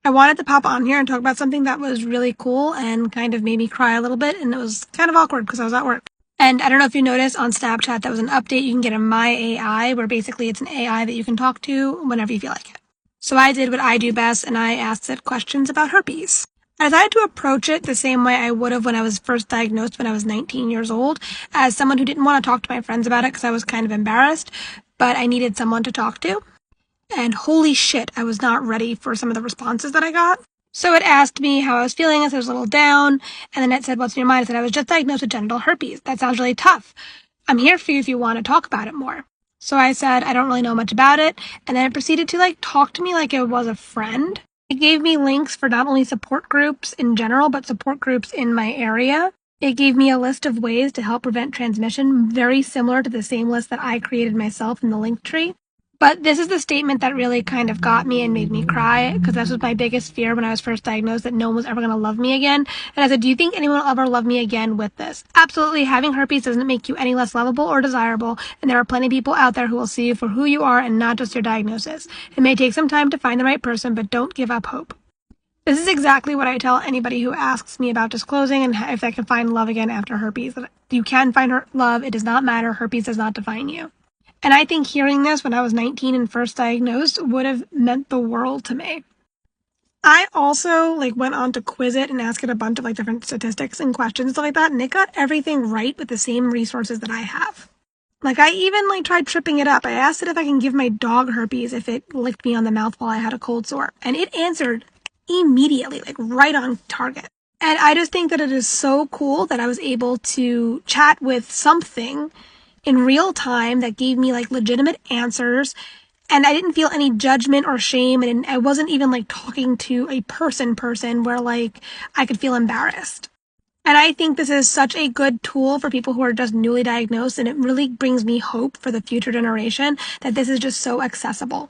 I wanted to pop on here and talk about something that was really cool and kind of made me cry a little bit, and it was kind of awkward because I was at work. And I don't know if you noticed on Snapchat, that was an update you can get a My AI, where basically it's an AI that you can talk to whenever you feel like it. So I did what I do best, and I asked it questions about herpes. I decided to approach it the same way I would have when I was first diagnosed when I was 19 years old, as someone who didn't want to talk to my friends about it because I was kind of embarrassed, but I needed someone to talk to. And holy shit, I was not ready for some of the responses that I got. So it asked me how I was feeling as I was a little down, and then it said, "What's in your mind?" I said, "I was just diagnosed with genital herpes. That sounds really tough. I'm here for you if you want to talk about it more." So I said, "I don't really know much about it," and then it proceeded to talk to me like it was a friend. It gave me links for not only support groups in general, but support groups in my area. It gave me a list of ways to help prevent transmission, very similar to the same list that I created myself in the link tree. But this is the statement that really kind of got me and made me cry, because that was my biggest fear when I was first diagnosed, that no one was ever going to love me again. And I said, "Do you think anyone will ever love me again with this?" Absolutely. Having herpes doesn't make you any less lovable or desirable, and there are plenty of people out there who will see you for who you are and not just your diagnosis. It may take some time to find the right person, but don't give up hope. This is exactly what I tell anybody who asks me about disclosing and if they can find love again after herpes. That you can find love. It does not matter. Herpes does not define you. And I think hearing this when I was 19 and first diagnosed would have meant the world to me. I also went on to quiz it and ask it a bunch of different statistics and questions and stuff like that, and it got everything right with the same resources that I have. I even tried tripping it up. I asked it if I can give my dog herpes if it licked me on the mouth while I had a cold sore, and it answered immediately, right on target. And I just think that it is so cool that I was able to chat with something in real time that gave me legitimate answers, and I didn't feel any judgment or shame, and I wasn't even talking to a person where I could feel embarrassed. And I think this is such a good tool for people who are just newly diagnosed, and it really brings me hope for the future generation that this is just so accessible.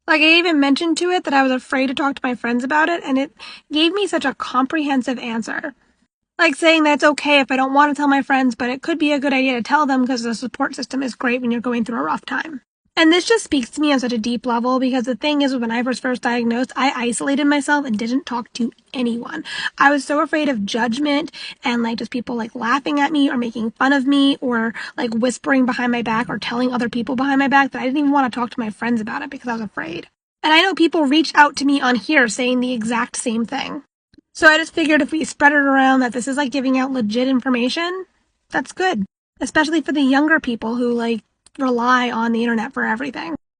I even mentioned to it that I was afraid to talk to my friends about it, and it gave me such a comprehensive answer. Saying that it's okay if I don't want to tell my friends, but it could be a good idea to tell them because the support system is great when you're going through a rough time. And this just speaks to me on such a deep level, because the thing is, when I was first diagnosed, I isolated myself and didn't talk to anyone. I was so afraid of judgment and just people laughing at me or making fun of me or whispering behind my back or telling other people behind my back, that I didn't even want to talk to my friends about it because I was afraid. And I know people reached out to me on here saying the exact same thing. So I just figured if we spread it around that this is giving out legit information, that's good. Especially for the younger people who rely on the internet for everything.